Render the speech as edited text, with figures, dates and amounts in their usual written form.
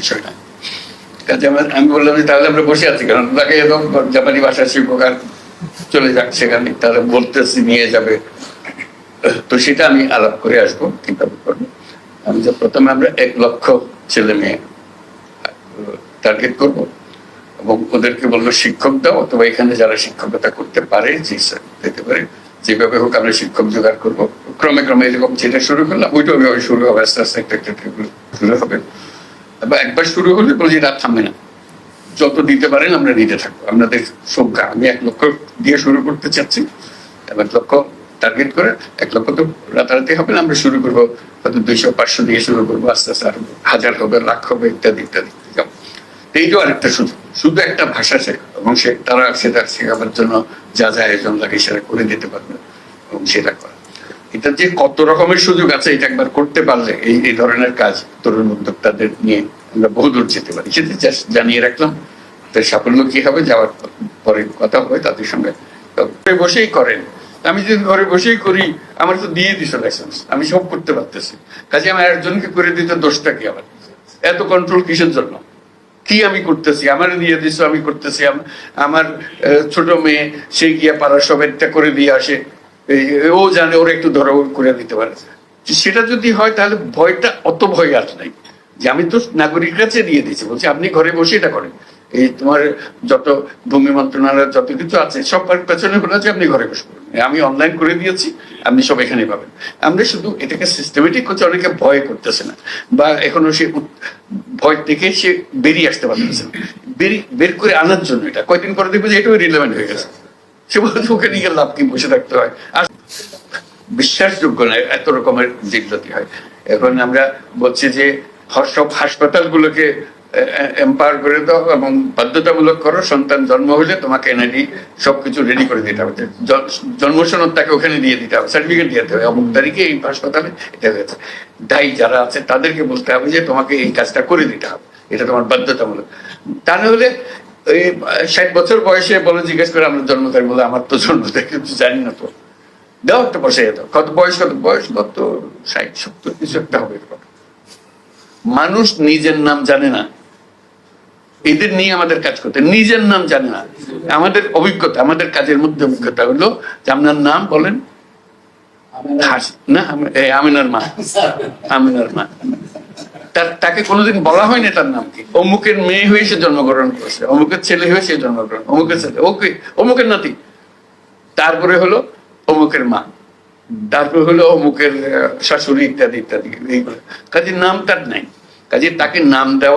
বিষয়টা। কাজে আমি বললাম যে তাহলে আমরা বসে আছি, কারণ তাকে একদম জাপানি ভাষা শিক্ষক আর চলে যাক সেখানে, তারা বলতেছি নিয়ে যাবে, তো সেটা আমি আলাপ করে আসবো কিভাবে করবো। আমি যে প্রথমে আমরা 1 লক্ষ ছেলে মেয়ে টার্গেট করবো এবং ওদেরকে বলবো শিক্ষক দাও, অথবা এখানে যারা শিক্ষকতা করতে পারে যে দিতে পারে, যেভাবে হোক আমরা শিক্ষক জোগাড় করবো। ক্রমে ক্রমে এরকম যেটা শুরু করলাম ওইটা শুরু হবে, আস্তে আস্তে একটা শুরু হবে। এবার একবার শুরু হলে বলছি রাত থামবে না, যত দিতে পারেন আমরা দিতে থাকবো। আপনাদের সংখ্যা আমি 1 লক্ষ দিয়ে শুরু করতে চাচ্ছি, 1 লক্ষ টার্গেট করে, 1 লক্ষ তো রাতারাতি হবে না, আমরা শুরু করবো হয়তো 200-500 দিয়ে শুরু করবো, আস্তে আস্তে আরো 1000 হবে, লাখ হবে, ইত্যাদি ইত্যাদি। এইটাও আরেকটা সুযোগ, শুধু একটা ভাষা শেখা এবং তারা সেটা শেখাবার জন্য যা যা আয়োজন লাগে সেটা করে দিতে পারবে এবং সেটা করা। এটা যে কত রকমের সুযোগ আছে, এটা একবার করতে পারলে এই ধরনের কাজ তরুণ উদ্যোক্তাদের নিয়ে আমরা বহুদূর যেতে পারি। সেটা জাস্ট জানিয়ে রাখলাম। তার সাফল্য কি হবে যাওয়ার পরে কথা হবে তাদের সঙ্গে। ঘরে বসেই করেন, আমি যদি ঘরে বসেই করি, আমার তো দিয়ে দিছো লাইসেন্স, আমি সব করতে পারতেছি, কাজে আমি একজনকে করে দিতে দোষটা কি? আবার এত কন্ট্রোল কিসের জন্য? কি আমি করতেছি? আমার দিয়ে দিছো, আমি করতেছি। আমার ছোট মেয়ে সে গিয়া পাড়ার সব একটা করে দিয়ে আসে, ও জানে ওরা একটু ধরো করে দিতে পারে। সেটা যদি হয় তাহলে ভয়টা, অত ভয় আর নাই, যে আমি তো নাগরিক কাছে দিয়ে দিচ্ছি, বলছি আপনি ঘরে বসে এটা করেন। এই তোমার যত ভূমি মন্ত্রণালয়ের যত কিছু আছে সব পেছনে হলো যে আপনি ঘরে বসে করুন, আমি অনলাইন করে দিয়েছি, আপনি সব এখানে পাবেন। আমরা শুধু এটাকে সিস্টেমেটিক করছি, অনেকে ভয় করতেছে না, বা এখনো সে ভয় থেকে সে বেরিয়ে আসতে পারতেছে না। বের করে আনার জন্য এটা কয়েকদিন পরে দেখবে যে এটাও রিলেভেন্ট হয়ে গেছে। সে বলছে ওকে নিয়ে লাভ কি, বসে থাকতে হয়। আর বিশ্বাসযোগ্য নয় এত রকমের যেগুলোতে হয়। এখন আমরা বলছি যে সব হাসপাতালগুলোকে এম্পাওয়ার করে দাও এবং বাধ্যতামূলক করো, সন্তান জন্ম হলে তোমাকে এনআইডি সবকিছু রেডি করে দিতে হবে, জন্ম সনদ তাকে ওখানে দিয়ে দিতে হবে, সার্টিফিকেট দিতে হবে, অমুক তারিখে এই হাসপাতালে এটা হয়েছে। দায়ী যারা আছে তাদেরকে বলতে হবে যে তোমাকে এই কাজটা করে দিতে হবে, এটা তোমার বাধ্যতামূলক। তা না হলে 60 বছর বয়সে বলে জিজ্ঞেস করে আমরা জন্ম তারিখ, বলে আমার তো জন্ম তারিখ কিছু জানি না, তো দাও একটা বসে দাও, কত বয়স কত 60-70 কিছু একটা হবে। মানুষ নিজের নাম জানে না, এদের নিয়ে আমাদের কাজ করতে, নিজের নাম জানে না। আমাদের অভিজ্ঞতা, আমাদের কাজের মধ্যে অভিজ্ঞতা হলো যে আপনার নাম বলেন না, আমিনার মা, আমিনার মা, তাকে কোনোদিন বলা হয়নি তার নাম কি, অমুকের মেয়ে হয়ে সে জন্মগ্রহণ করেছে, অমুকের ছেলে হয়ে সে জন্মগ্রহণ, অমুকের ছেলে, ওকে অমুকের নাতি, তারপরে হলো অমুকের মা, তারপরে হলো অমুকের শাশুড়ি, ইত্যাদি ইত্যাদি। এইগুলো কাজে নাম তার নাই, কাজে তাকে নাম দেওয়া